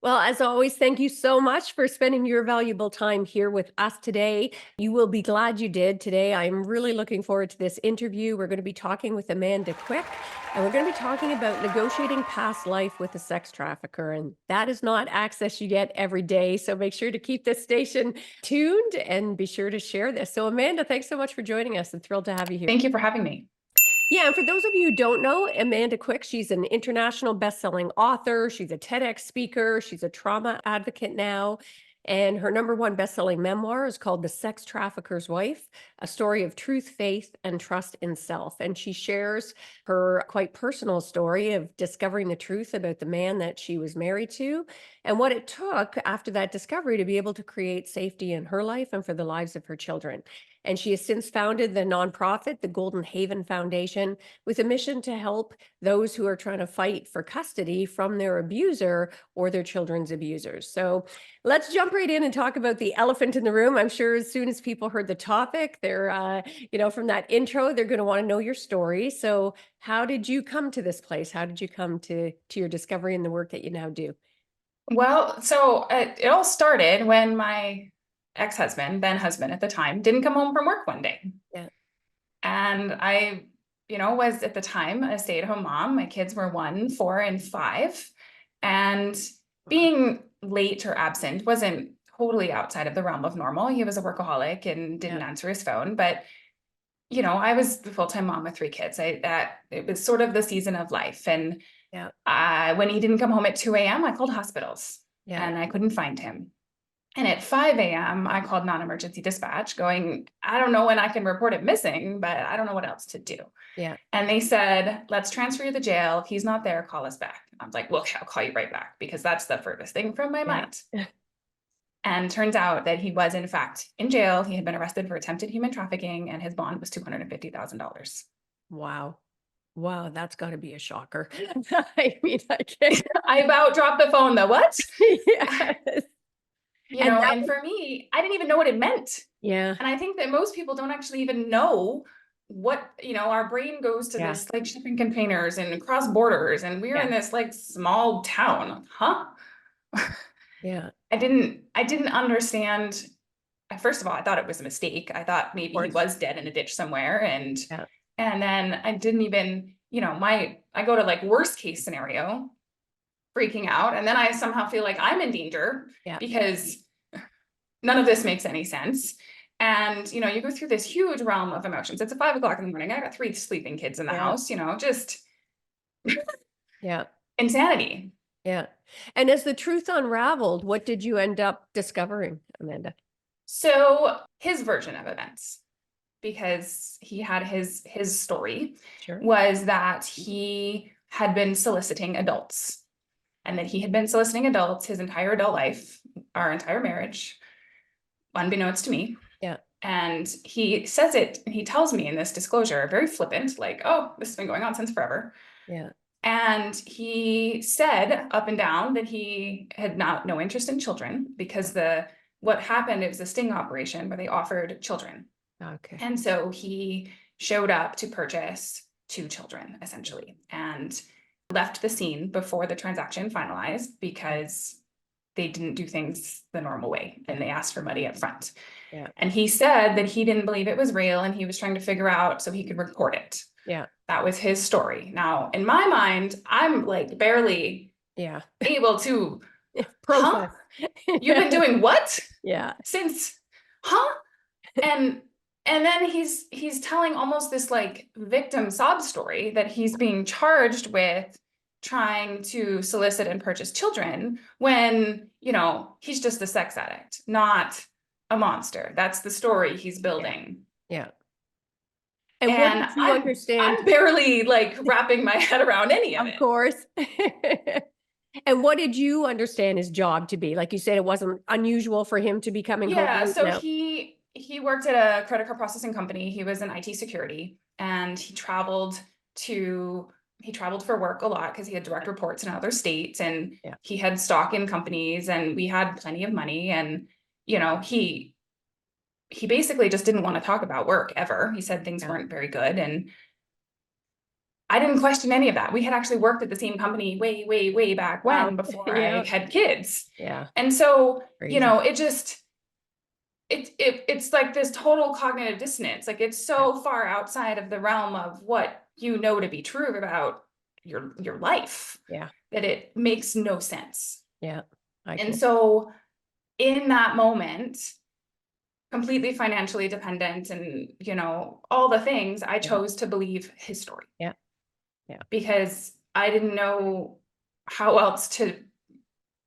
Well, as always, thank you so much for spending your valuable time here with us today. You will be glad you did today. I'm really looking forward to this interview. We're going to be talking with Amanda Quick, and we're going to be talking about negotiating past life with a sex trafficker. And that is not access you get every day. So make sure to keep this station tuned and be sure to share this. So, Amanda, thanks so much for joining us. I'm thrilled to have you here. Thank you for having me. Yeah, and for those of you who don't know, Amanda Quick, she's an international best-selling author. She's a TEDx speaker. She's a trauma advocate now. And her number one best-selling memoir is called The Sex Trafficker's Wife, a story of truth, faith, and trust in self. And she shares her quite personal story of discovering the truth about the man that she was married to and what it took after that discovery to be able to create safety in her life and for the lives of her children. And she has since founded the nonprofit, the Golden Haven Foundation, with a mission to help those who are trying to fight for custody from their abuser or their children's abusers. So let's jump right in and talk about the elephant in the room. I'm sure as soon as people heard the topic, they're, from that intro, they're going to want to know your story. So how did you come to this place? How did you come to your discovery and the work that you now do? Well, so it all started when my ex-husband, then husband at the time, didn't come home from work one day. Yeah. And I, was at the time a stay-at-home mom. My kids were 1, 4, and 5. And being late or absent wasn't totally outside of the realm of normal. He was a workaholic and didn't answer his phone. But, I was the full-time mom with 3 kids. It was sort of the season of life. And Yeah. when he didn't come home at 2 a.m., I called hospitals Yeah. and I couldn't find him. And at 5 a.m., I called non-emergency dispatch going, I don't know when I can report it missing, but I don't know what else to do. Yeah. And they said, let's transfer you to the jail. If he's not there, call us back. I was like, well, okay, I'll call you right back because that's the furthest thing from my mind. And turns out that he was, in fact, in jail. He had been arrested for attempted human trafficking and his bond was $250,000. Wow. Wow, that's got to be a shocker. I mean, I can't. I about dropped the phone, though. What? Yes. And for me, I didn't even know what it meant. Yeah. And I think that most people don't actually even know what, our brain goes to this like shipping containers and cross borders. And we're in this like small town. Huh? Yeah. I didn't understand. First of all, I thought it was a mistake. I thought maybe he was dead in a ditch somewhere. And then I didn't even, I go to like worst case scenario, freaking out. And then I somehow feel like I'm in danger because none of this makes any sense. And, you go through this huge realm of emotions. It's at 5 o'clock in the morning. I got 3 sleeping kids in the house, just insanity. Yeah. And as the truth unraveled, what did you end up discovering, Amanda? So his version of events, because he had his story, was that he had been soliciting adults and that he had been soliciting adults his entire adult life, our entire marriage, unbeknownst to me. Yeah. And he says it, and he tells me in this disclosure, very flippant, like, oh, this has been going on since forever. Yeah. And he said up and down that he had no interest in children because what happened, it was a sting operation where they offered children. Okay. And so he showed up to purchase 2 children, essentially, and left the scene before the transaction finalized because they didn't do things the normal way and they asked for money up front. Yeah. And he said that he didn't believe it was real and he was trying to figure out so he could report it. Yeah. That was his story. Now, in my mind, I'm like barely able to process. Huh? You've been doing what? Yeah. Since, huh? And then he's telling almost this like victim sob story that he's being charged with trying to solicit and purchase children when, he's just a sex addict, not a monster. That's the story he's building. Yeah. And what did you understand? I'm barely like wrapping my head around any of it. Of course. And what did you understand his job to be? Like you said, it wasn't unusual for him to be coming home. Yeah, so he worked at a credit card processing company. He was in IT security and he traveled for work a lot because he had direct reports in other states and he had stock in companies and we had plenty of money. And, he basically just didn't want to talk about work ever. He said things weren't very good. And I didn't question any of that. We had actually worked at the same company way, way, way back Wow. when, before Yeah. I had kids. Yeah. And so, Crazy. you know, it's like this total cognitive dissonance. Like, it's so far outside of the realm of what you know to be true about your life. Yeah. That it makes no sense. Yeah. And so in that moment, completely financially dependent and, you know, all the things, I chose to believe his story. Yeah. Yeah. Because I didn't know how else to,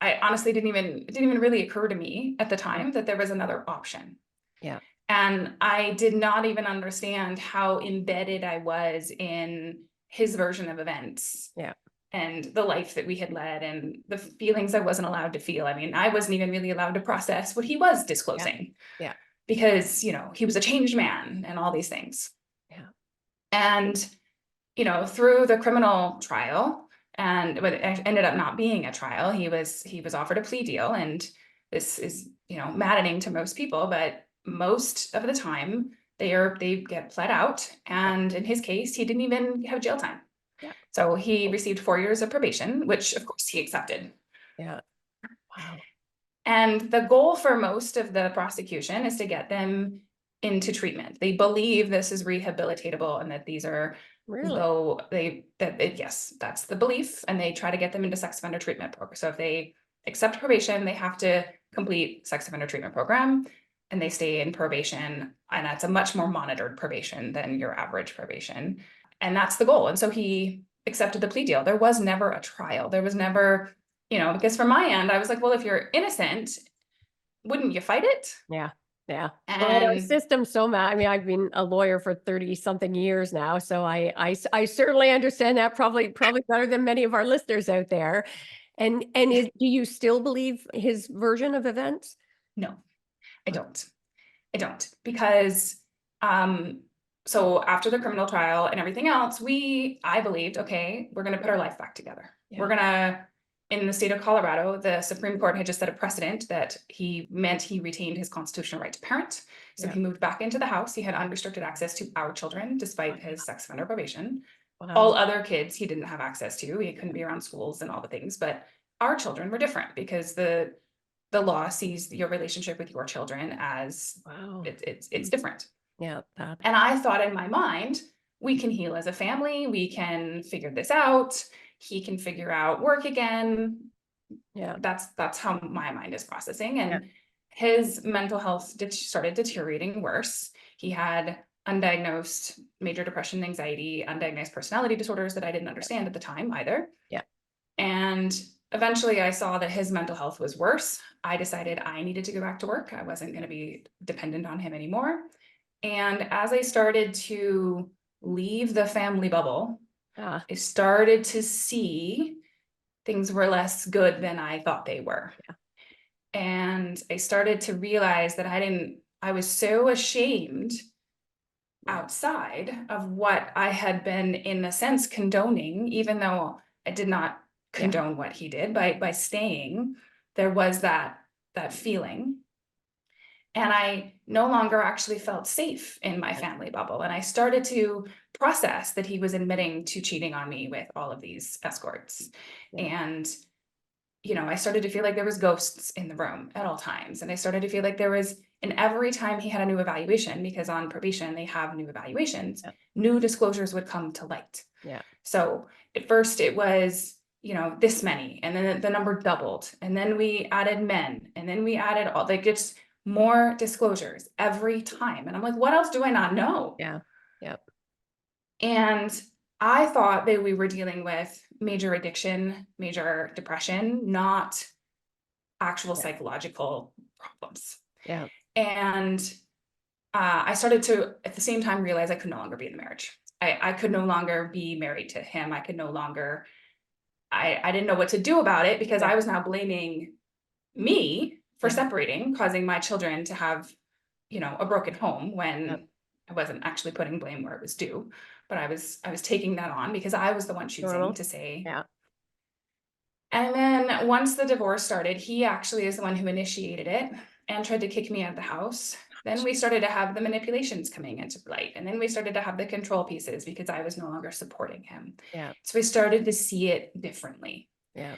I honestly it didn't even really occur to me at the time that there was another option. Yeah. And I did not even understand how embedded I was in his version of events. Yeah. And the life that we had led and the feelings I wasn't allowed to feel. I mean, I wasn't even really allowed to process what he was disclosing. Yeah. Because, you know, he was a changed man and all these things. Yeah. And, you know, through the criminal trial, and but it ended up not being a trial, he was offered a plea deal. And this is, you know, maddening to most people, but most of the time they get pled out. And in his case, he didn't even have jail time. Yeah. So he received 4 years of probation, which of course he accepted. Yeah. Wow. And the goal for most of the prosecution is to get them into treatment. They believe this is rehabilitatable and that these are Really? yes, that's the belief. And they try to get them into sex offender treatment program. So if they accept probation, they have to complete sex offender treatment program, and they stay in probation. And that's a much more monitored probation than your average probation. And that's the goal. And so he accepted the plea deal. There was never a trial. There was never, you know, because from my end, I was like, well, if you're innocent, wouldn't you fight it? Yeah. Yeah. Well, our And system's so mad. I mean, I've been a lawyer for 30 something years now. So I certainly understand that probably better than many of our listeners out there. And do you still believe his version of events? no, I don't. I don't, because so after the criminal trial and everything else, I believed, okay, we're going to put our life back together. Yeah. In the state of Colorado, the Supreme Court had just set a precedent that he retained his constitutional right to parent. So he moved back into the house. He had unrestricted access to our children, despite his sex offender probation. Wow. All other kids he didn't have access to. He couldn't be around schools and all the things, but our children were different because the law sees your relationship with your children as it's different. Yeah. And I thought in my mind, we can heal as a family. We can figure this out. He can figure out work again. Yeah. That's how my mind is processing. And his mental health started deteriorating worse. He had undiagnosed major depression, anxiety, undiagnosed personality disorders that I didn't understand at the time either. Yeah. And eventually I saw that his mental health was worse. I decided I needed to go back to work. I wasn't going to be dependent on him anymore. And as I started to leave the family bubble, I started to see things were less good than I thought they were. Yeah. And I started to realize that I was so ashamed outside of what I had been, in a sense, condoning, even though I did not condone what he did by staying. There was that feeling. And I no longer actually felt safe in my family bubble. And I started to process that he was admitting to cheating on me with all of these escorts. And, you know, I started to feel like there was ghosts in the room at all times. And I started to feel like there was, and every time he had a new evaluation, because on probation, they have new evaluations, new disclosures would come to light. Yeah. So at first it was, you know, this many, and then the number doubled. And then we added men, and then we added all, like, it's more disclosures every time. And I'm like, what else do I not know? Yeah. Yep. And I thought that we were dealing with major addiction, major depression, not actual psychological problems. Yeah. And I started to, at the same time, realize I could no longer be in the marriage. I could no longer be married to him. I could no longer, I didn't know what to do about it, because I was now blaming me for separating, causing my children to have, you know, a broken home, when I wasn't actually putting blame where it was due, but I was taking that on because I was the one choosing to say. Yeah. And then once the divorce started, he actually is the one who initiated it and tried to kick me out of the house. Then we started to have the manipulations coming into light. And then we started to have the control pieces because I was no longer supporting him. Yeah. So we started to see it differently. Yeah.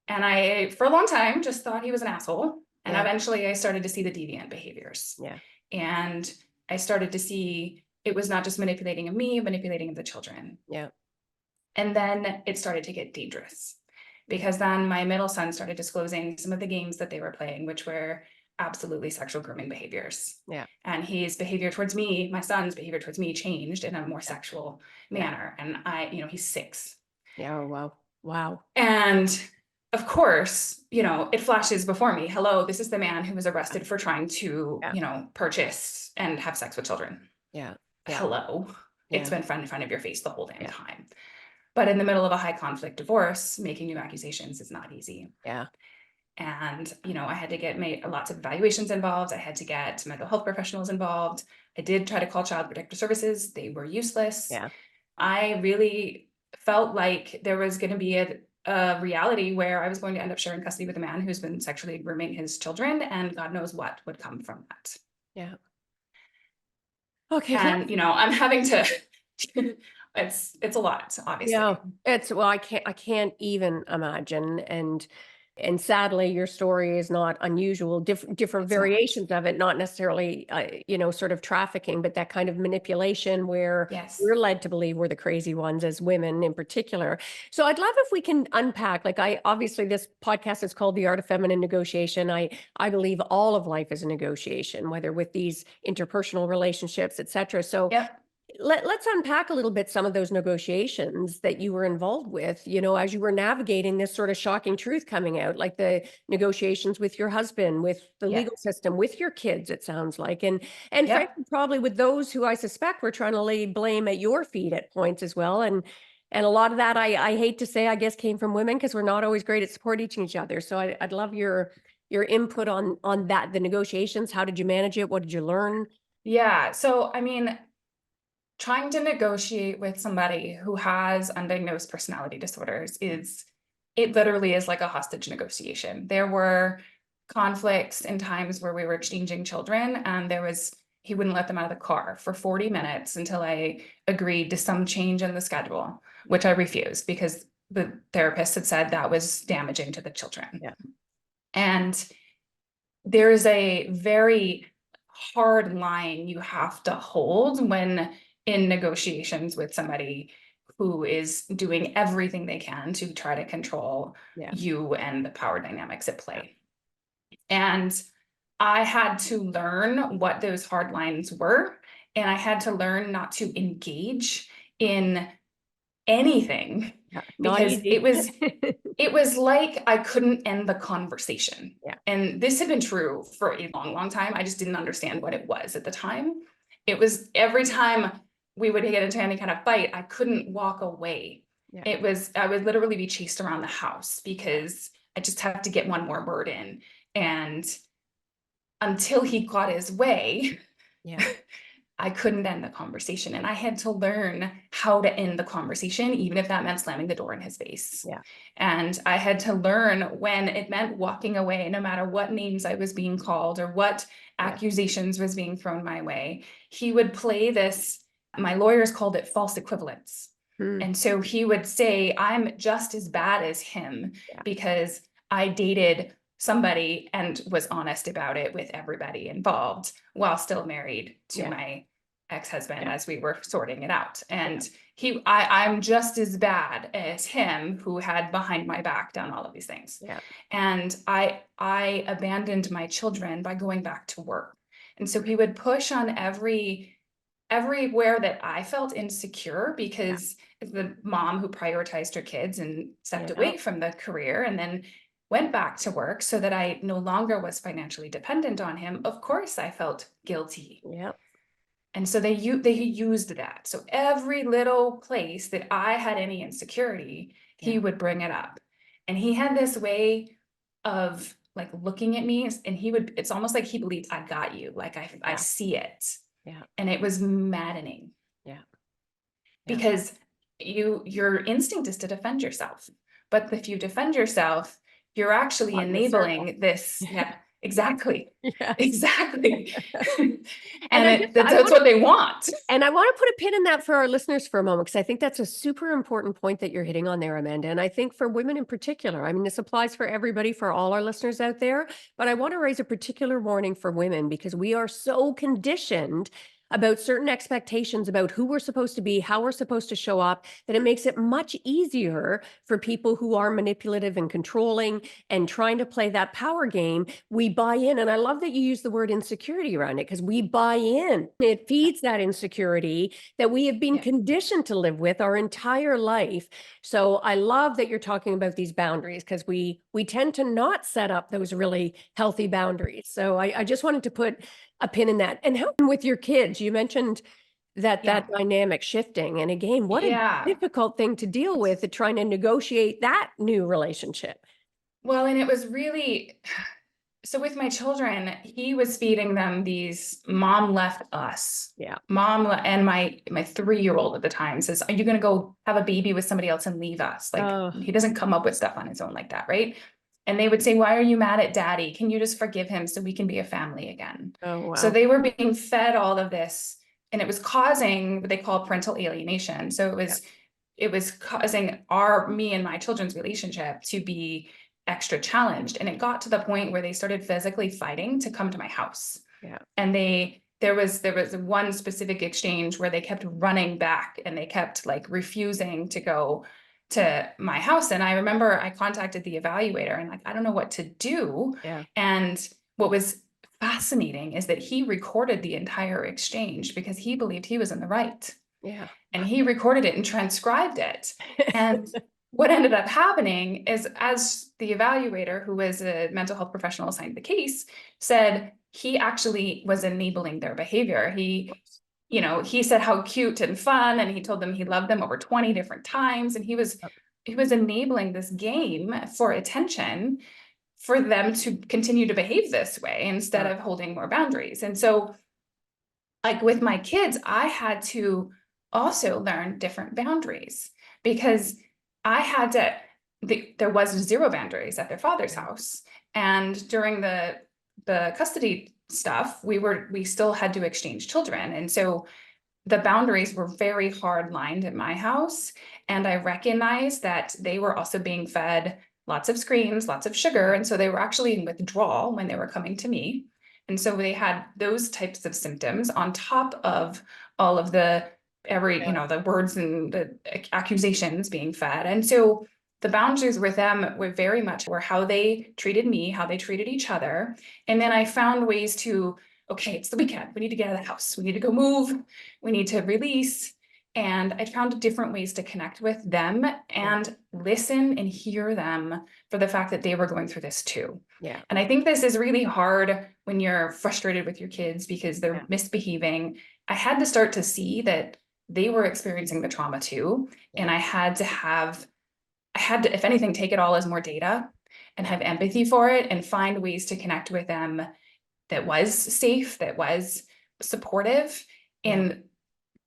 And I, for a long time, just thought he was an asshole. And Yeah. eventually I started to see the deviant behaviors. Yeah. And I started to see it was not just manipulating of me, manipulating of the children. Yeah. And then it started to get dangerous because then my middle son started disclosing some of the games that they were playing, which were absolutely sexual grooming behaviors. Yeah. And his behavior towards me, my son's behavior towards me changed in a more sexual manner. And he's 6. Yeah. Oh, wow. Wow. And of course, it flashes before me. Hello, this is the man who was arrested for trying to, purchase and have sex with children. Yeah. Yeah. Hello. Yeah. It's been in front of your face the whole damn Yeah. time. But in the middle of a high conflict divorce, making new accusations is not easy. Yeah. And, I had to get lots of evaluations involved. I had to get mental health professionals involved. I did try to call Child Protective Services. They were useless. Yeah. I really felt like there was going to be a reality where I was going to end up sharing custody with a man who's been sexually grooming his children, and God knows what would come from that. Yeah. Okay. And, I'm having to, it's a lot, obviously. Yeah, well, I can't even imagine. And sadly, your story is not unusual. Different It's not. variations of it, not necessarily, sort of trafficking, but that kind of manipulation where Yes. we're led to believe we're the crazy ones as women in particular. So I'd love if we can unpack, obviously this podcast is called The Art of Feminine Negotiation. I believe all of life is a negotiation, whether with these interpersonal relationships, et cetera. So Yep. let's unpack a little bit some of those negotiations that you were involved with, as you were navigating this sort of shocking truth coming out, like the negotiations with your husband, with the legal system, with your kids, it sounds like. And frankly, probably with those who I suspect were trying to lay blame at your feet at points as well. And a lot of that, I hate to say, I guess, came from women because we're not always great at supporting each other. So I'd love your input on that, the negotiations. How did you manage it? What did you learn? Yeah. So, trying to negotiate with somebody who has undiagnosed personality disorders it literally is like a hostage negotiation. There were conflicts in times where we were exchanging children, and he wouldn't let them out of the car for 40 minutes until I agreed to some change in the schedule, which I refused because the therapist had said that was damaging to the children. Yeah. And there is a very hard line you have to hold when in negotiations with somebody who is doing everything they can to try to control you and the power dynamics at play. And I had to learn what those hard lines were, and I had to learn not to engage in anything because it was like I couldn't end the conversation. Yeah. And this had been true for a long, long time. I just didn't understand what it was at the time. It was every time we would get into any kind of fight, I couldn't walk away. Yeah. I would literally be chased around the house because I just had to get one more word in. And until he got his way, I couldn't end the conversation, and I had to learn how to end the conversation, even if that meant slamming the door in his face. Yeah. And I had to learn when it meant walking away, no matter what names I was being called or what accusations was being thrown my way. He would play this, my lawyers called it false equivalence. And so he would say, I'm just as bad as him because I dated somebody and was honest about it with everybody involved while still married to my ex-husband as we were sorting it out. And I'm just as bad as him who had behind my back done all of these things. Yeah. And I abandoned my children by going back to work. And so he would push on everywhere that I felt insecure because the mom who prioritized her kids and stepped away from the career and then went back to work so that I no longer was financially dependent on him. Of course, I felt guilty. Yeah. And so they used that. So every little place that I had any insecurity, he would bring it up. And he had this way of like looking at me, and it's almost like he believed I got you. Like I see it. Yeah. And it was maddening. Yeah. Because your instinct is to defend yourself. But if you defend yourself, you're actually enabling this. Exactly. Yeah. Exactly. And That's what they want. And I want to put a pin in that for our listeners for a moment, because I think that's a super important point that you're hitting on there, Amanda. And I think for women in particular, I mean, this applies for everybody, for all our listeners out there, but I want to raise a particular warning for women because we are so conditioned about certain expectations about who we're supposed to be, how we're supposed to show up, that it makes it much easier for people who are manipulative and controlling and trying to play that power game. We buy in. And I love that you use the word insecurity around it, because we buy in. It feeds that insecurity that we have been conditioned to live with our entire life. So I love that you're talking about these boundaries, because we tend to not set up those really healthy boundaries. So I just wanted to put a pin in that. And how with your kids, you mentioned that dynamic shifting. And again, what a difficult thing to deal with, trying to negotiate that new relationship. Well, and it was really, so with my children, he was feeding them these mom left us. Yeah. Mom and my 3-year-old at the time says, are you going to go have a baby with somebody else and leave us? Like, he doesn't come up with stuff on his own like that, right? And they would say, why are you mad at daddy? Can you just forgive him so we can be a family again? Oh, wow. So they were being fed all of this, and it was causing what they call parental alienation. So it was causing me and my children's relationship to be extra challenged. And it got to the point where they started physically fighting to come to my house. Yeah. And there was one specific exchange where they kept running back and they kept like refusing to go to my house. And I remember I contacted the evaluator and like, I don't know what to do. Yeah. And what was fascinating is that he recorded the entire exchange because he believed he was in the right. Yeah. And he recorded it and transcribed it. And what ended up happening is, as the evaluator, who was a mental health professional assigned the case, said he actually was enabling their behavior. He said how cute and fun, and he told them he loved them over 20 different times. And he was enabling this game for attention for them to continue to behave this way instead of holding more boundaries. And so, like with my kids, I had to also learn different boundaries, because I had to, there was 0 boundaries at their father's house. And during the custody stuff, we still had to exchange children. And so the boundaries were very hard lined at my house. And I recognized that they were also being fed lots of screens, lots of sugar. And so they were actually in withdrawal when they were coming to me. And so they had those types of symptoms on top of all of the the words and the accusations being fed. And so the boundaries with them were very much how they treated me, how they treated each other. And then I found ways to, okay, it's the weekend. We need to get out of the house. We need to go move. We need to release. And I found different ways to connect with them and listen and hear them for the fact that they were going through this too. Yeah. And I think this is really hard when you're frustrated with your kids because they're misbehaving. I had to start to see that they were experiencing the trauma too. And I had to, if anything, take it all as more data and have empathy for it and find ways to connect with them that was safe, that was supportive, and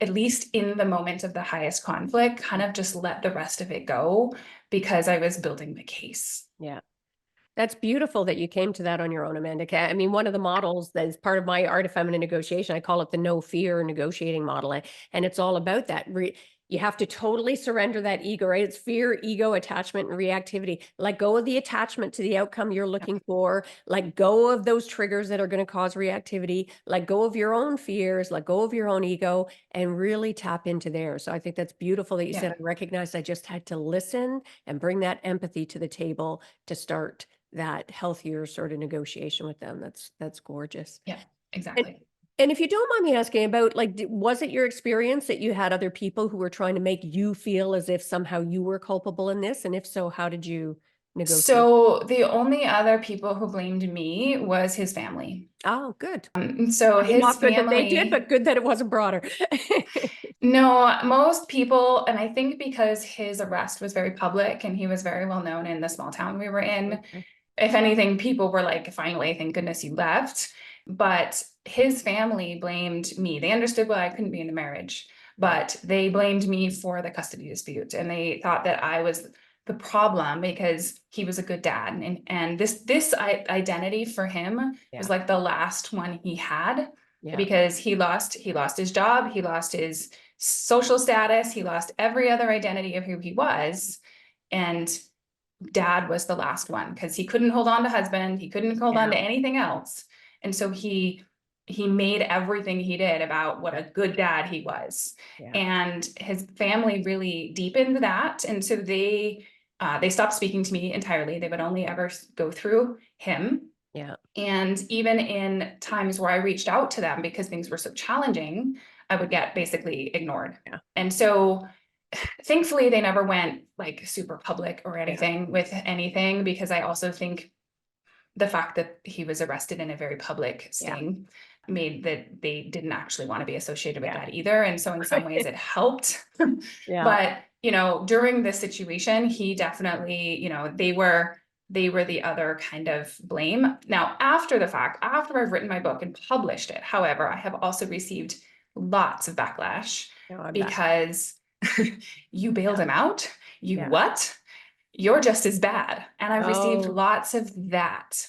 at least in the moment of the highest conflict, kind of just let the rest of it go because I was building the case. Yeah. That's beautiful that you came to that on your own, Amanda. I mean, one of the models that is part of my art of feminine negotiation, I call it the no fear negotiating model. And it's all about that. You have to totally surrender that ego, right? It's fear, ego, attachment, and reactivity. Let go of the attachment to the outcome you're looking for. Let go of those triggers that are going to cause reactivity. Let go of your own fears. Let go of your own ego and really tap into theirs. So I think that's beautiful that you said, I recognized I just had to listen and bring that empathy to the table to start that healthier sort of negotiation with them. That's gorgeous. Yeah, exactly. And if you don't mind me asking about, like, was it your experience that you had other people who were trying to make you feel as if somehow you were culpable in this? And if so, how did you negotiate? So the only other people who blamed me was his family. Oh, good. So I mean, his not good family, that they did, but good that it wasn't broader. No, most people, and I think because his arrest was very public and he was very well known in the small town we were in, if anything, people were like, finally, thank goodness you left. But his family blamed me. They understood why I couldn't be in the marriage, but they blamed me for the custody dispute. And they thought that I was the problem because he was a good dad. And this identity for him was like the last one he had, because he lost his job, he lost his social status, he lost every other identity of who he was. And dad was the last one because he couldn't hold on to husband, he couldn't hold on to anything else. And so he made everything he did about what a good dad he was. And his family really deepened that. And so they stopped speaking to me entirely. They would only ever go through him. And even in times where I reached out to them because things were so challenging, I would get basically ignored. And so thankfully they never went like super public or anything with anything, because I also think the fact that he was arrested in a very public sting made that they didn't actually want to be associated with that either. And so in some ways it helped. But, you know, during this situation, he definitely, you know, they were the other kind of blame. Now, after the fact, after I've written my book and published it, however, I have also received lots of backlash because you bailed him out. What? You're just as bad. And I've received lots of that.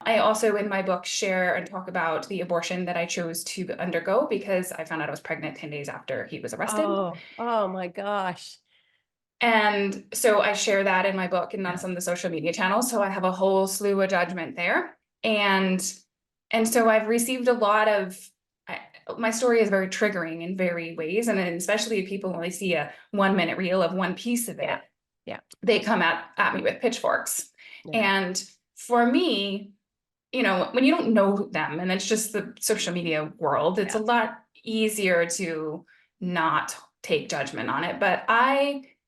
I also, in my book, share and talk about the abortion that I chose to undergo because I found out I was pregnant 10 days after he was arrested. Oh my gosh. And so I share that in my book and on some of the social media channels. So I have a whole slew of judgment there. And so I've received a lot of, my story is very triggering in very ways. And then especially if people only see a 1-minute reel of one piece of it, they come at me with pitchforks. And for me, you know, when you don't know them and it's just the social media world, it's a lot easier to not take judgment on it. But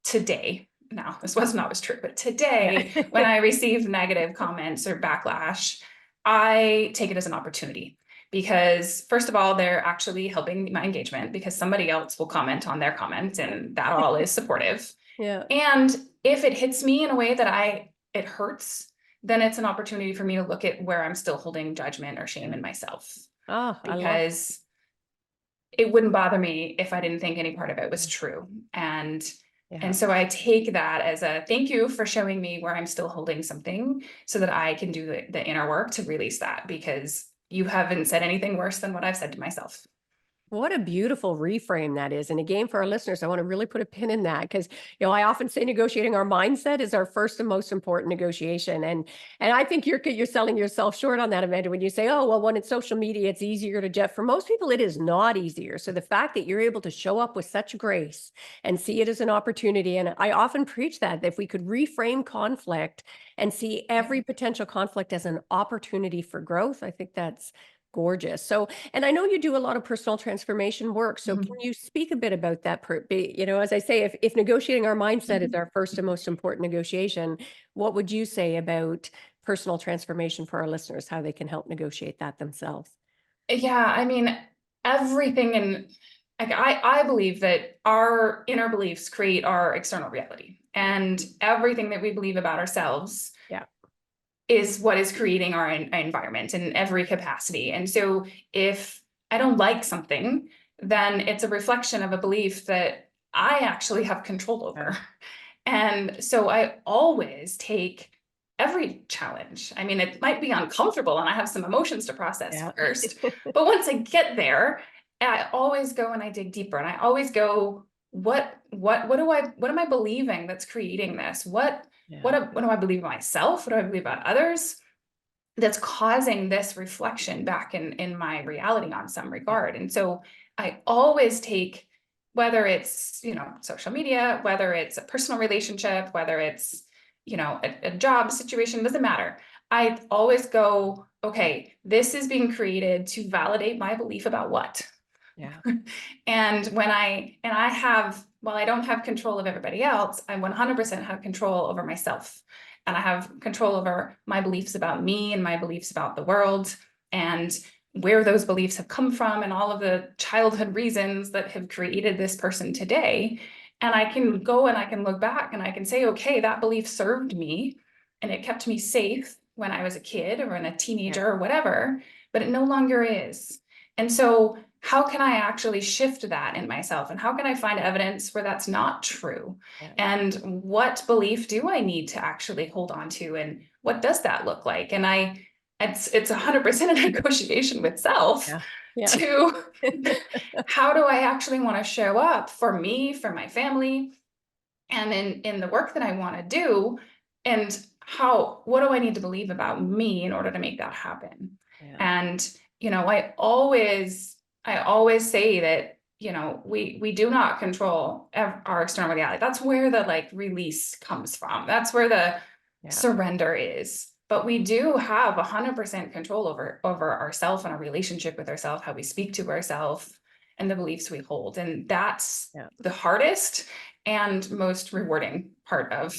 today, now this wasn't always true, but today, when I receive negative comments or backlash, I take it as an opportunity. Because first of all, they're actually helping my engagement because somebody else will comment on their comment and that all is supportive. And if it hits me in a way that it hurts, then it's an opportunity for me to look at where I'm still holding judgment or shame in myself. Because it wouldn't bother me if I didn't think any part of it was true. And so I take that as a thank you for showing me where I'm still holding something so that I can do the inner work to release that, because you haven't said anything worse than what I've said to myself. What a beautiful reframe that is. And again, for our listeners, I want to really put a pin in that because, you know, I often say negotiating our mindset is our first and most important negotiation. And I think you're selling yourself short on that, Amanda, when you say, oh, well, when it's social media, it's easier to judge. For most people, it is not easier. So the fact that you're able to show up with such grace and see it as an opportunity. And I often preach that if we could reframe conflict and see every potential conflict as an opportunity for growth, I think that's gorgeous. So, and I know you do a lot of personal transformation work. So can you speak a bit about that? You know, as I say, if negotiating our mindset is our first and most important negotiation, what would you say about personal transformation for our listeners, how they can help negotiate that themselves? Yeah, I mean, everything in, like, I believe that our inner beliefs create our external reality, and everything that we believe about ourselves is what is creating our environment in every capacity. And so if I don't like something, then it's a reflection of a belief that I actually have control over. And so I always take every challenge. I mean, it might be uncomfortable and I have some emotions to process first, but once I get there, I always go and I dig deeper and I always go, what am I believing that's creating this? What do I believe about myself? What do I believe about others that's causing this reflection back in my reality on some regard? And so I always take, whether it's, you know, social media, whether it's a personal relationship, whether it's, you know, a job situation, doesn't matter. I always go, okay, this is being created to validate my belief about what? And while I don't have control of everybody else, I 100% have control over myself. And I have control over my beliefs about me and my beliefs about the world and where those beliefs have come from and all of the childhood reasons that have created this person today. And I can go and I can look back and I can say, okay, that belief served me and it kept me safe when I was a kid or a teenager or whatever, but it no longer is. And so how can I actually shift that in myself? And how can I find evidence where that's not true? Yeah. And what belief do I need to actually hold on to? And what does that look like? And it's 100% a negotiation with self Yeah. Yeah. to how do I actually want to show up for me, for my family, and in the work that I want to do, and what do I need to believe about me in order to make that happen? Yeah. And I always say that, we do not control our external reality. That's where the like release comes from. That's where the surrender is. But we do have 100% control over ourselves and our relationship with ourselves, how we speak to ourselves, and the beliefs we hold. And that's the hardest and most rewarding part of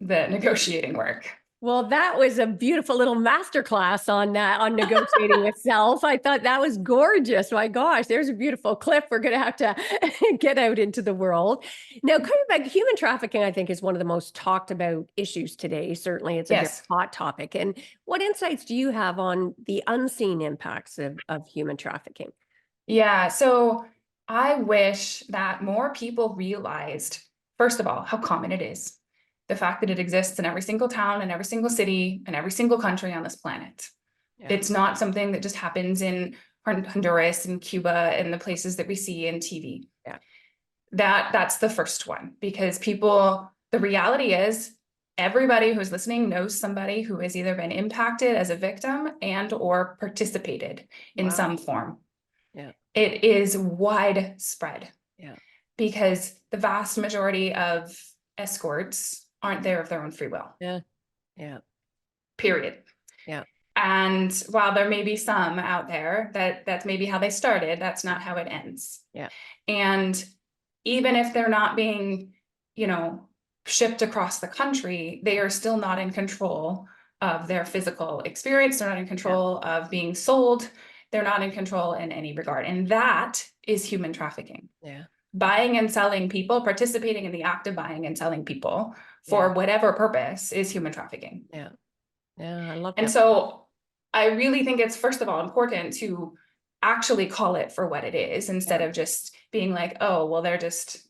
the negotiating work. Well, that was a beautiful little masterclass on that, on negotiating with self. I thought that was gorgeous. My gosh, there's a beautiful clip we're going to have to get out into the world. Now, coming back, human trafficking, I think, is one of the most talked about issues today. Certainly, it's a very hot topic. And what insights do you have on the unseen impacts of human trafficking? Yeah, so I wish that more people realized, first of all, how common it is. The fact that it exists in every single town and every single city and every single country on this planet. Yeah. It's not something that just happens in Honduras and Cuba and the places that we see in TV. Yeah. That's the first one, because the reality is everybody who's listening knows somebody who has either been impacted as a victim and or participated in some form. Yeah. It is widespread. Yeah. Because the vast majority of escorts aren't there of their own free will. Yeah. Yeah. Period. Yeah. And while there may be some out there that's maybe how they started, that's not how it ends. Yeah. And even if they're not being, shipped across the country, they are still not in control of their physical experience. They're not in control of being sold. They're not in control in any regard. And that is human trafficking. Yeah. Buying and selling people, participating in the act of buying and selling people for whatever purpose is human trafficking. Yeah. Yeah, I love that. And so I really think it's, first of all, important to actually call it for what it is, instead of just being like, oh, well, they're just,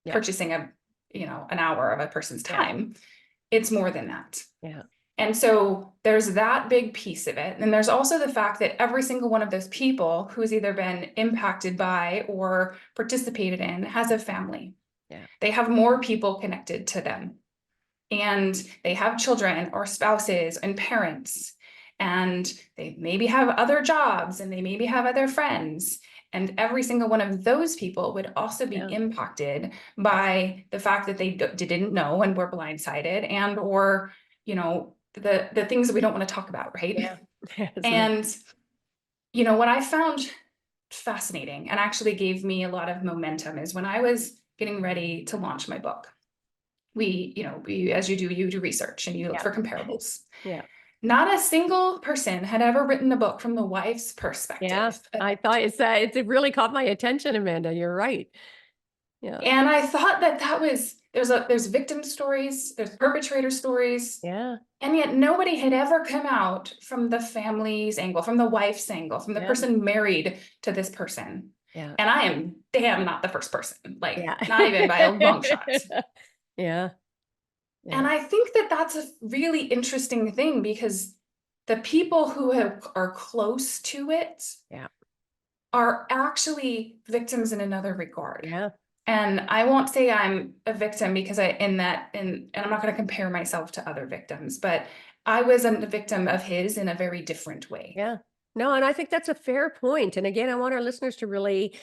purchasing an hour of a person's time. It's more than that. Yeah. And so there's that big piece of it. And there's also the fact that every single one of those people who's either been impacted by or participated in has a family. Yeah. They have more people connected to them. And they have children or spouses and parents. And they maybe have other jobs, and they maybe have other friends. And every single one of those people would also be impacted by the fact that they didn't know and were blindsided, and or, the things that we don't want to talk about, right? Yeah. And, what I found fascinating and actually gave me a lot of momentum is when I was getting ready to launch my book. We, as you do research and you look for comparables. Yeah. Not a single person had ever written a book from the wife's perspective. Yeah, I thought it really caught my attention, Amanda. You're right. Yeah. And I thought there's victim stories, there's perpetrator stories. Yeah. And yet nobody had ever come out from the family's angle, from the wife's angle, from the person married to this person. Yeah. And I am damn not the first person, not even by a long shot. Yeah. And I think that that's a really interesting thing, because the people who are close to it are actually victims in another regard. Yeah. And I won't say I'm a victim, because and I'm not going to compare myself to other victims, but I was a victim of his in a very different way. Yeah. No, and I think that's a fair point. And again, I want our listeners to really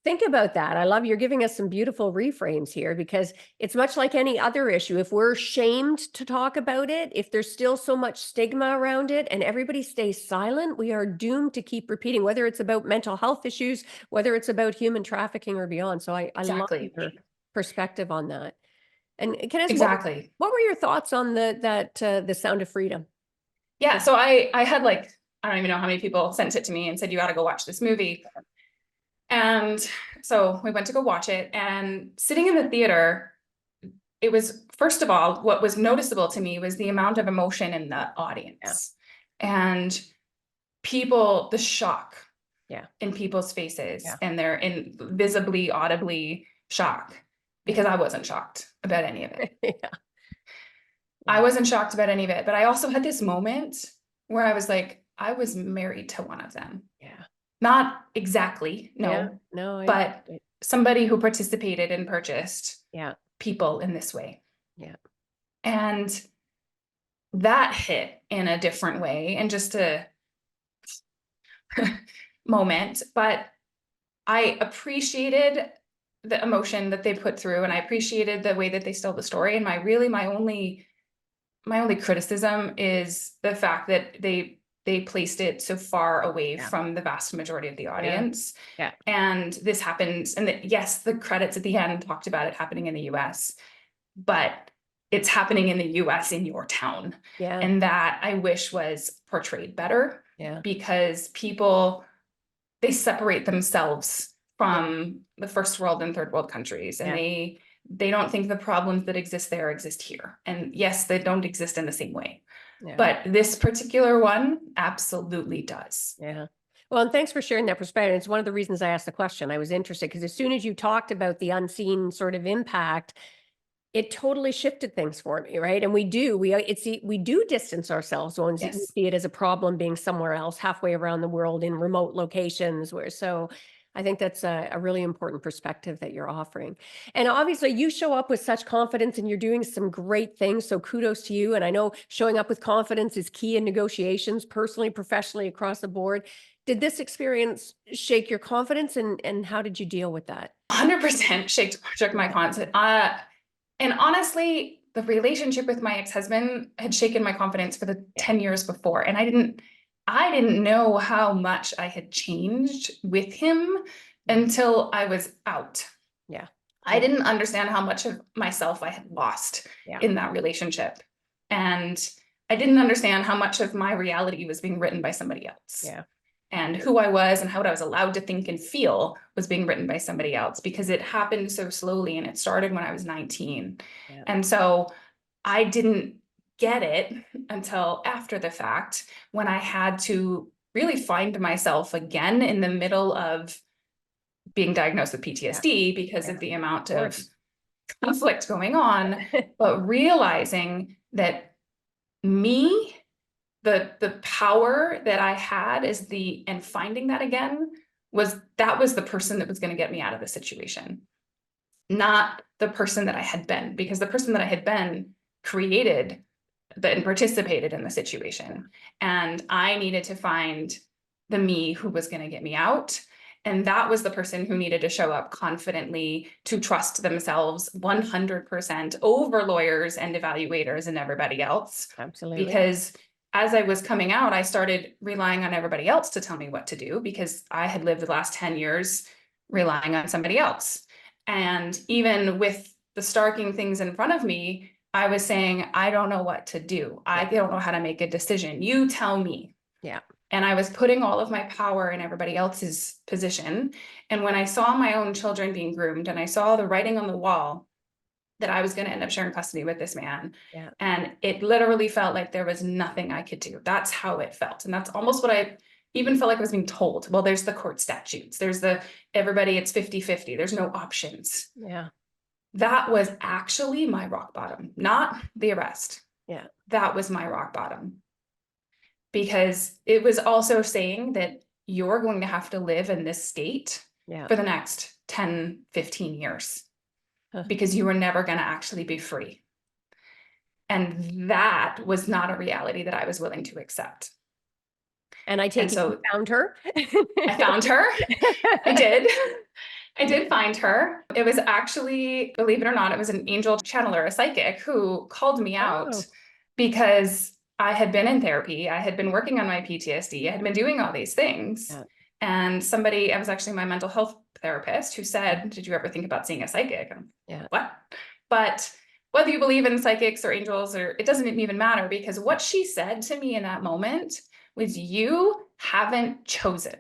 think about that. I love you're giving us some beautiful reframes here, because it's much like any other issue. If we're shamed to talk about it, if there's still so much stigma around it and everybody stays silent, we are doomed to keep repeating, whether it's about mental health issues, whether it's about human trafficking or beyond. So I love your perspective on that. And can I ask, what were your thoughts on the Sound of Freedom? Yeah. So I had I don't even know how many people sent it to me and said, you got to go watch this movie. And so we went to go watch it, and sitting in the theater, it was, first of all, what was noticeable to me was the amount of emotion in the audience and the shock in people's faces, Yeah. and they're in visibly, audibly shock, because I wasn't shocked about any of it. Yeah. I wasn't shocked about any of it, but I also had this moment where I was like, I was married to one of them. Yeah. Not exactly, Yeah. no, No, but somebody who participated and purchased yeah. people in this way. Yeah. And that hit in a different way, and just a moment, but I appreciated the emotion that they put through, and I appreciated the way that they told the story. And my only criticism is the fact that they placed it so far away from the vast majority of the audience. Yeah. And this happens, and yes, the credits at the end talked about it happening in the US, but it's happening in the US in your town. Yeah. And that I wish was portrayed better. Yeah. Because people, they separate themselves from the first world and third world countries, and they don't think the problems that exist there exist here. And yes, they don't exist in the same way. But this particular one absolutely does. Yeah. Well, and thanks for sharing that perspective. It's one of the reasons I asked the question. I was interested because as soon as you talked about the unseen sort of impact, it totally shifted things for me, right? And we do distance ourselves when we see it as a problem being somewhere else, halfway around the world in remote locations. So I think that's a really important perspective that you're offering. And obviously you show up with such confidence and you're doing some great things. So kudos to you. And I know showing up with confidence is key in negotiations, personally, professionally, across the board. Did this experience shake your confidence, and how did you deal with that? 100% shook my confidence. And honestly, the relationship with my ex-husband had shaken my confidence for the 10 years before. And I didn't know how much I had changed with him until I was out. Yeah. I didn't understand how much of myself I had lost in that relationship. And I didn't understand how much of my reality was being written by somebody else. Yeah. And who I was and how I was allowed to think and feel was being written by somebody else, because it happened so slowly, and it started when I was 19. Yeah. And so I didn't get it until after the fact, when I had to really find myself again in the middle of being diagnosed with PTSD because of the amount of conflict going on, but realizing that the power that I had and finding that again was the person that was going to get me out of the situation, not the person that I had been, because the person that I had been created and participated in the situation. And I needed to find the me who was going to get me out. And that was the person who needed to show up confidently, to trust themselves 100% over lawyers and evaluators and everybody else. Absolutely. Because as I was coming out, I started relying on everybody else to tell me what to do, because I had lived the last 10 years relying on somebody else. And even with the starking things in front of me, I was saying, I don't know what to do. I don't know how to make a decision. You tell me. Yeah. And I was putting all of my power in everybody else's position. And when I saw my own children being groomed, and I saw the writing on the wall that I was going to end up sharing custody with this man, and it literally felt like there was nothing I could do. That's how it felt. And that's almost what I even felt like I was being told. Well, there's the court statutes. There's everybody, it's 50-50. There's no options. Yeah. That was actually my rock bottom, not the arrest. Yeah. That was my rock bottom. Because it was also saying that you're going to have to live in this state for the next 10, 15 years, because you were never going to actually be free. And that was not a reality that I was willing to accept. And I take it you found her? I found her. I did. I did find her. It was actually, believe it or not, it was an angel channeler, a psychic, who called me out because I had been in therapy. I had been working on my PTSD. I had been doing all these things. And I was actually my mental health therapist, who said, did you ever think about seeing a psychic? What? But whether you believe in psychics or angels, or it doesn't even matter, because what she said to me in that moment was, you haven't chosen.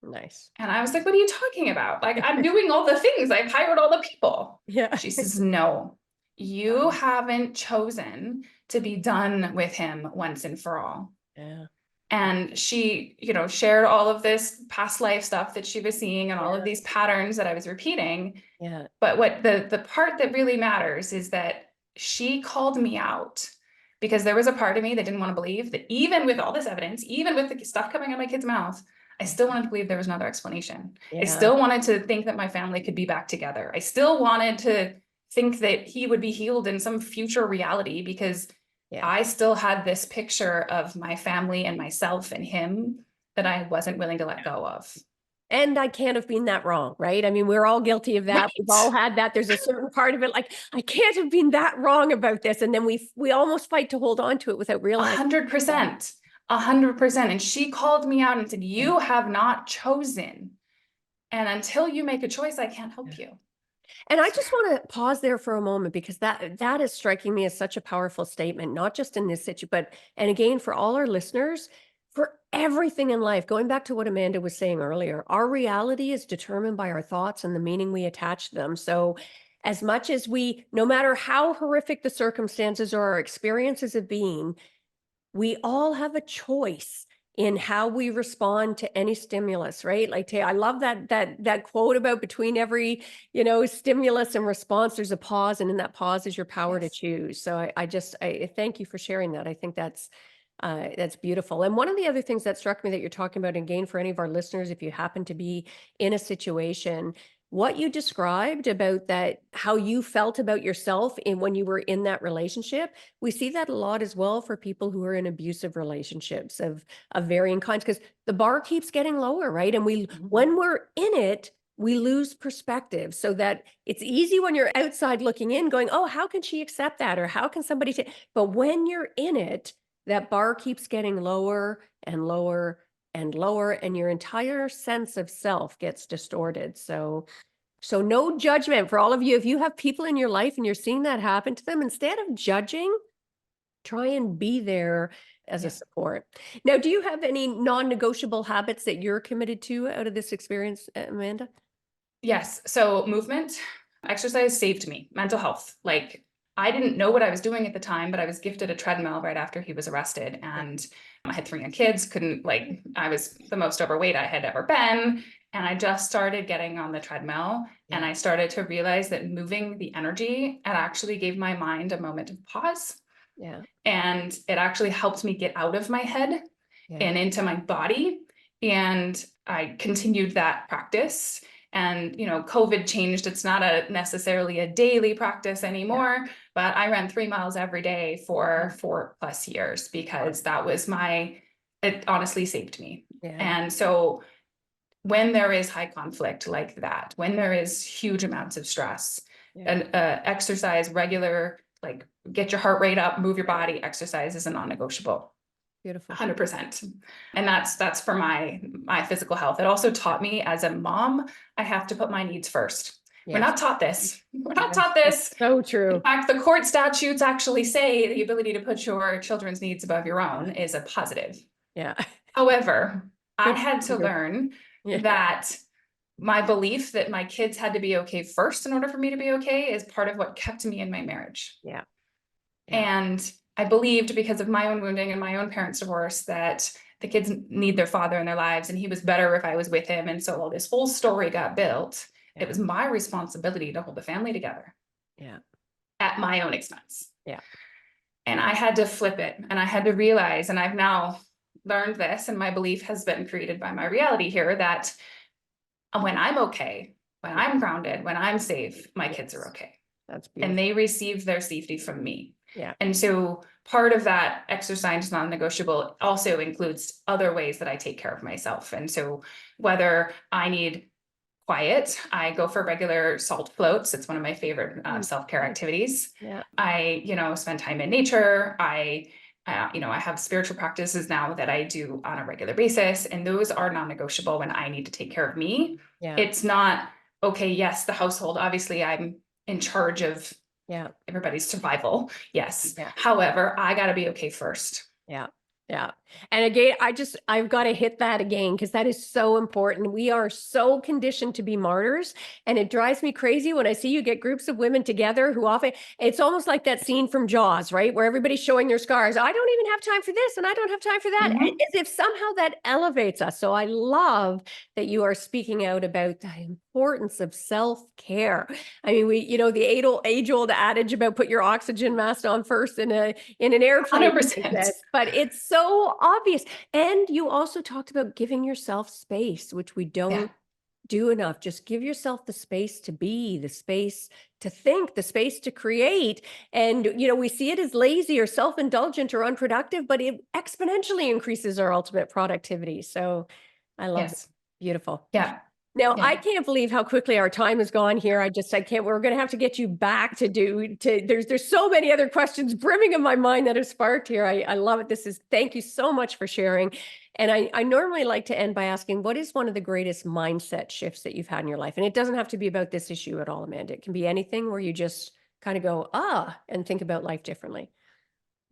Nice. And I was like, what are you talking about? Like, I'm doing all the things. I've hired all the people. Yeah. She says, no, you haven't chosen to be done with him once and for all. Yeah. And she, shared all of this past life stuff that she was seeing and all of these patterns that I was repeating. Yeah. But what the part that really matters is that she called me out, because there was a part of me that didn't want to believe that even with all this evidence, even with the stuff coming out of my kid's mouth, I still wanted to believe there was another explanation. Yeah. I still wanted to think that my family could be back together. I still wanted to think that he would be healed in some future reality, because I still had this picture of my family and myself and him that I wasn't willing to let go of. And I can't have been that wrong, right? I mean, we're all guilty of that. Right. We've all had that. There's a certain part of it, like, I can't have been that wrong about this. And then we almost fight to hold on to it without realizing. 100%. 100%. And she called me out and said, you have not chosen. And until you make a choice, I can't help you. And I just want to pause there for a moment, because that is striking me as such a powerful statement, not just in this situation, but, and again, for all our listeners, for everything in life, going back to what Amanda was saying earlier, our reality is determined by our thoughts and the meaning we attach to them. So as much as no matter how horrific the circumstances or our experiences have been, we all have a choice in how we respond to any stimulus, right? Like, I love that quote about between every, stimulus and response, there's a pause, and in that pause is your power to choose. So I thank you for sharing that. I think that's beautiful. And one of the other things that struck me that you're talking about, and again, for any of our listeners, if you happen to be in a situation, what you described about that, how you felt about yourself when you were in that relationship, we see that a lot as well for people who are in abusive relationships of varying kinds, because the bar keeps getting lower, right? And when we're in it, we lose perspective, so that it's easy when you're outside looking in going, oh, how can she accept that? Or how can somebody but when you're in it, that bar keeps getting lower and lower and lower, and your entire sense of self gets distorted. So no judgment for all of you. If you have people in your life and you're seeing that happen to them, instead of judging, try and be there as a support. Now, do you have any non-negotiable habits that you're committed to out of this experience, Amanda? Yes. So movement, exercise saved me, mental health. Like, I didn't know what I was doing at the time, but I was gifted a treadmill right after he was arrested. And I had 3 young kids, I was the most overweight I had ever been. And I just started getting on the treadmill, and I started to realize that moving the energy, it actually gave my mind a moment of pause. Yeah. And it actually helped me get out of my head and into my body. And I continued that practice. And, COVID changed. It's not necessarily a daily practice anymore, but I ran 3 miles every day for 4+ years, because it honestly saved me. And so when there is high conflict like that, when there is huge amounts of stress, and exercise, regular, like, get your heart rate up, move your body, exercise is a non-negotiable. Beautiful. 100%. And that's for my physical health. It also taught me, as a mom, I have to put my needs first. We're not taught this. We're not taught this. So true. In fact, the court statutes actually say the ability to put your children's needs above your own is a positive. Yeah. However, I had to learn that my belief that my kids had to be okay first in order for me to be okay is part of what kept me in my marriage. Yeah. And I believed, because of my own wounding and my own parents' divorce, that the kids need their father in their lives, and he was better if I was with him. And so all this whole story got built. It was my responsibility to hold the family together. Yeah. At my own expense. Yeah. And I had to flip it, and I had to realize, and I've now learned this, and my belief has been created by my reality here, that when I'm okay, when I'm grounded, when I'm safe, my kids are okay. That's beautiful. And they receive their safety from me. Yeah. And so part of that exercise non-negotiable also includes other ways that I take care of myself. And so whether I need quiet, I go for regular salt floats. It's one of my favorite self-care activities. Yeah. I, spend time in nature. I have spiritual practices now that I do on a regular basis, and those are non-negotiable when I need to take care of me. Yeah. It's not, okay, yes, the household, obviously I'm in charge of everybody's survival. Yes. Yeah. However, I got to be okay first. Yeah. Yeah. And again, I've got to hit that again because that is so important. We are so conditioned to be martyrs. And it drives me crazy when I see you get groups of women together who often, it's almost like that scene from Jaws, right? Where everybody's showing their scars. I don't even have time for this and I don't have time for that. Mhm. As if somehow that elevates us. So I love that you are speaking out about the importance of self-care. I mean, the age-old adage about put your oxygen mask on first in an airplane like 100%. this, but it's so obvious. And you also talked about giving yourself space, which we Yeah. don't do enough. Just give yourself the space to be, the space to think, the space to create. And, we see it as lazy or self-indulgent or unproductive, but it exponentially increases our ultimate productivity. So I love that. Yes. Beautiful. Yeah. Now, I Yeah. can't believe how quickly our time has gone here. I can't, we're going to have to get you back there's so many other questions brimming in my mind that have sparked here. I love it. Thank you so much for sharing. And I normally like to end by asking, what is one of the greatest mindset shifts that you've had in your life? And it doesn't have to be about this issue at all, Amanda. It can be anything where you just kind of go, and think about life differently.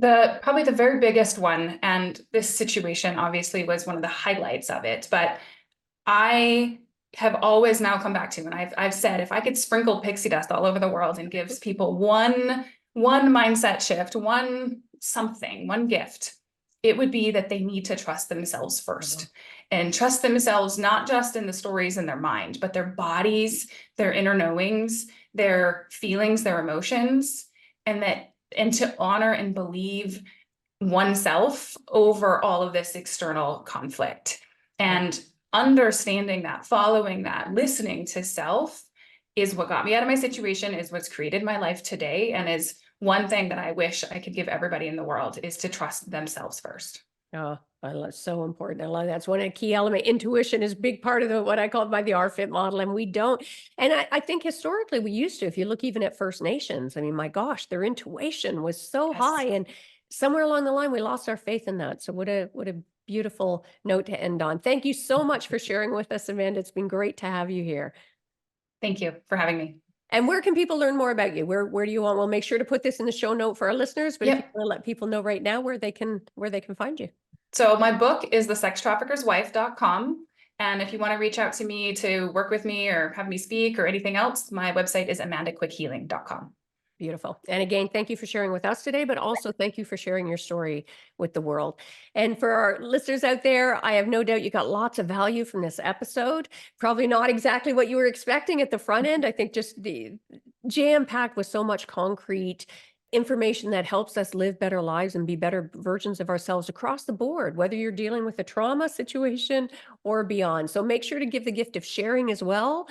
Probably the very biggest one, and this situation obviously was one of the highlights of it, but I have always now come back to, and I've said, if I could sprinkle pixie dust all over the world and gives people one mindset shift, one gift, it would be that they need to trust themselves first, and trust themselves not just in the stories in their mind, but their bodies, their inner knowings, their feelings, their emotions, and to honor and believe oneself over all of this external conflict. And understanding that, following that, listening to self is what got me out of my situation, is what's created my life today, and is one thing that I wish I could give everybody in the world, is to trust themselves first. Oh, I love so important. I love that's one of the key element. Intuition is a big part of what I call by the RFIT model. And we don't, and I think historically we used to, if you look even at First Nations, I mean, my gosh, their intuition was so high. Yes. And somewhere along the line, we lost our faith in that. So what a beautiful note to end on. Thank you so much for sharing with us, Amanda. It's been great to have you here. Thank you for having me. And where can people learn more about you? Where do you want? We'll make sure to put this in the show note for our listeners, but if you Yep. want to let people know right now where they can find you. So my book is thesextraffickerswife.com. And if you want to reach out to me to work with me or have me speak or anything else, my website is amandaquickhealing.com. Beautiful. And again, thank you for sharing with us today, but also thank you for sharing your story with the world. And for our listeners out there, I have no doubt you got lots of value from this episode. Probably not exactly what you were expecting at the front end. I think just the jam-packed with so much concrete information that helps us live better lives and be better versions of ourselves across the board, whether you're dealing with a trauma situation or beyond. So make sure to give the gift of sharing as well.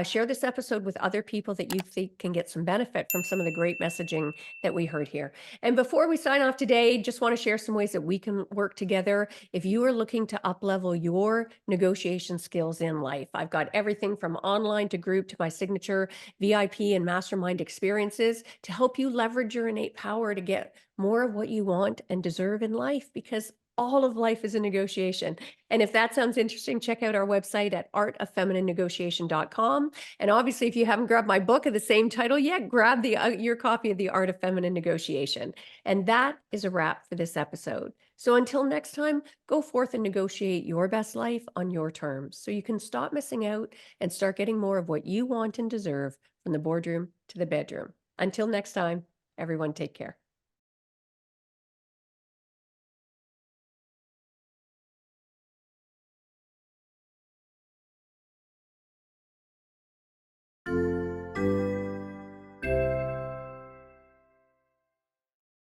Share this episode with other people that you think can get some benefit from some of the great messaging that we heard here. And before we sign off today, just want to share some ways that we can work together. If you are looking to up-level your negotiation skills in life, I've got everything from online to group to my signature VIP and mastermind experiences to help you leverage your innate power to get more of what you want and deserve in life, because all of life is a negotiation. And if that sounds interesting, check out our website at artoffemininenegotiation.com. And obviously, if you haven't grabbed my book of the same title yet, grab your copy of The Art of Feminine Negotiation. And that is a wrap for this episode. So until next time, go forth and negotiate your best life on your terms so you can stop missing out and start getting more of what you want and deserve from the boardroom to the bedroom. Until next time, everyone, take care.